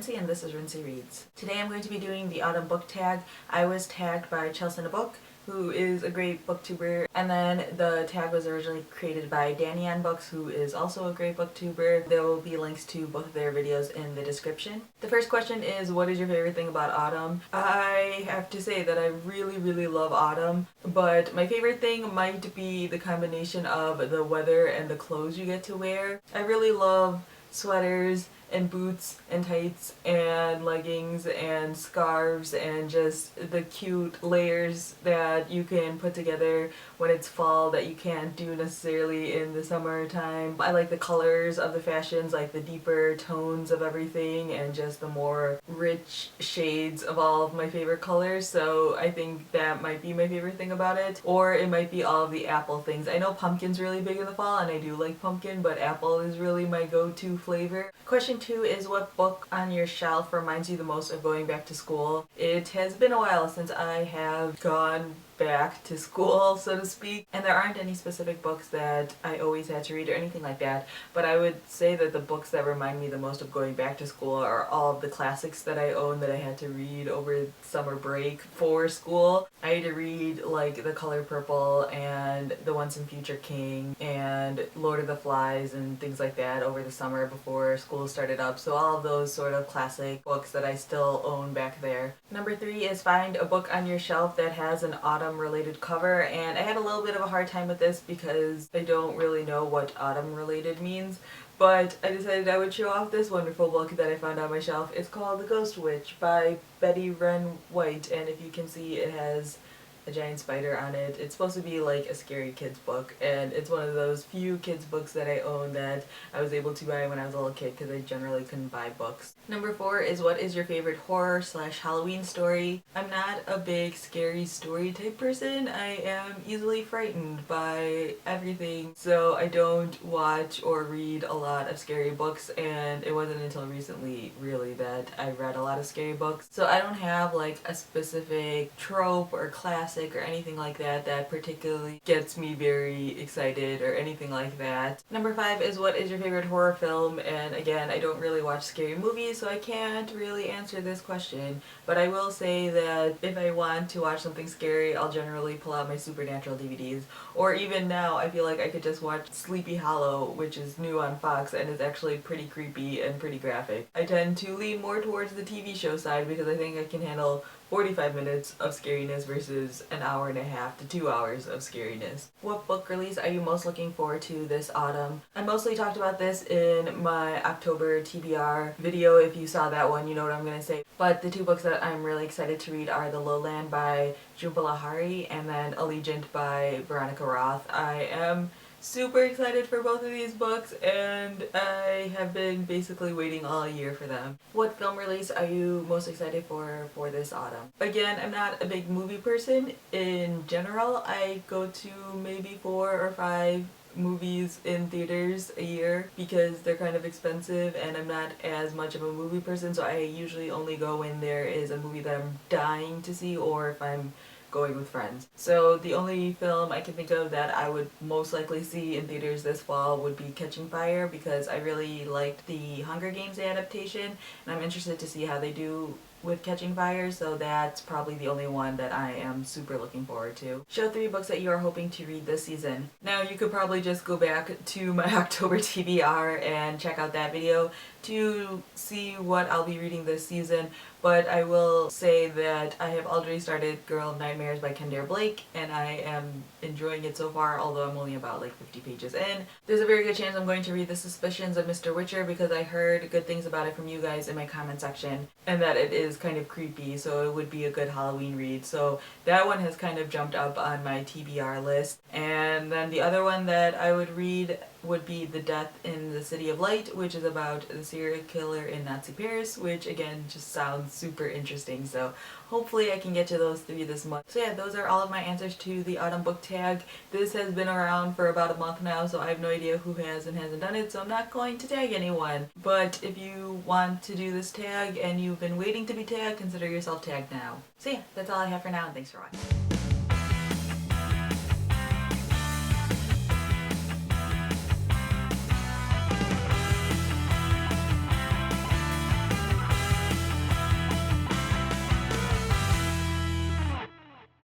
Rincey and this is Rincey Reads. Today I'm going to be doing the autumn book tag. I was tagged by Chelsea Book, who is a great booktuber, and then the tag was originally created by Danny on Books, who is also a great booktuber. There will be links to both of their videos in the description. The first question is, what is your favorite thing about autumn? I have to say that I really love autumn, but my favorite thing might be the combination of the weather and the clothes you get to wear. I really love sweaters and boots and tights and leggings and scarves and just the cute layers that you can put together when it's fall that you can't do necessarily in the summertime. I like the colors of the fashions, like the deeper tones of everything and just the more rich shades of all of my favorite colors, so I think that might be my favorite thing about it. Or it might be all of the apple things. I know pumpkin's really big in the fall and I do like pumpkin, but apple is really my go-to flavor. Question 2 is, what book on your shelf reminds you the most of going back to school? It has been a while since I have gone back to school, so to speak, and there aren't any specific books that I always had to read or anything like that, but I would say that the books that remind me the most of going back to school are all of the classics that I own that I had to read over summer break for school. I had to read like The Color Purple and The Once and Future King and Lord of the Flies and things like that over the summer before school started up, so all of those sort of classic books that I still own back there. Number 3 is, find a book on your shelf that has an autumn related cover, and I had a little bit of a hard time with this because I don't really know what autumn related means, but I decided I would show off this wonderful book that I found on my shelf. It's called The Ghost Witch by Betty Wren White, and if you can see, it has a giant spider on it. It's supposed to be like a scary kids book, and it's one of those few kids books that I own that I was able to buy when I was a little kid because I generally couldn't buy books. Number 4 is, what is your favorite horror / Halloween story? I'm not a big scary story type person. I am easily frightened by everything, so I don't watch or read a lot of scary books, and it wasn't until recently really that I read a lot of scary books. So I don't have like a specific trope or class or anything like that that particularly gets me very excited or anything like that. Number 5 is, what is your favorite horror film? And again, I don't really watch scary movies, so I can't really answer this question, but I will say that if I want to watch something scary, I'll generally pull out my Supernatural DVDs, or even now I feel like I could just watch Sleepy Hollow, which is new on Fox and is actually pretty creepy and pretty graphic. I tend to lean more towards the TV show side because I think I can handle 45 minutes of scariness versus an hour and a half to 2 hours of scariness. What book release are you most looking forward to this autumn? I mostly talked about this in my October TBR video. If you saw that one, you know what I'm going to say. But the 2 books that I'm really excited to read are The Lowland by Jhumpa Lahiri and then Allegiant by Veronica Roth. I am super excited for both of these books, and I have been basically waiting all year for them. What film release are you most excited for this autumn? Again, I'm not a big movie person in general. I go to maybe 4 or 5 movies in theaters a year because they're kind of expensive and I'm not as much of a movie person, so I usually only go when there is a movie that I'm dying to see or if I'm going with friends. So the only film I can think of that I would most likely see in theaters this fall would be Catching Fire, because I really liked the Hunger Games adaptation and I'm interested to see how they do with Catching Fire, so that's probably the only one that I am super looking forward to. Show 3 books that you are hoping to read this season. Now you could probably just go back to my October TBR and check out that video to see what I'll be reading this season, but I will say that I have already started Girl of Nightmares by Kendare Blake and I am enjoying it so far, although I'm only about like 50 pages in. There's a very good chance I'm going to read The Suspicions of Mr. Witcher because I heard good things about it from you guys in my comment section and that it is kind of creepy, so it would be a good Halloween read. So that one has kind of jumped up on my TBR list. And then the other one that I would read would be The Death in the City of Light, which is about the serial killer in Nazi Paris, which again just sounds super interesting, so hopefully I can get to those 3 this month. So yeah, those are all of my answers to the autumn book tag. This has been around for about a month now, so I have no idea who has and hasn't done it, so I'm not going to tag anyone. But if you want to do this tag and you've been waiting to be tagged, consider yourself tagged now. So yeah, that's all I have for now, and thanks for watching.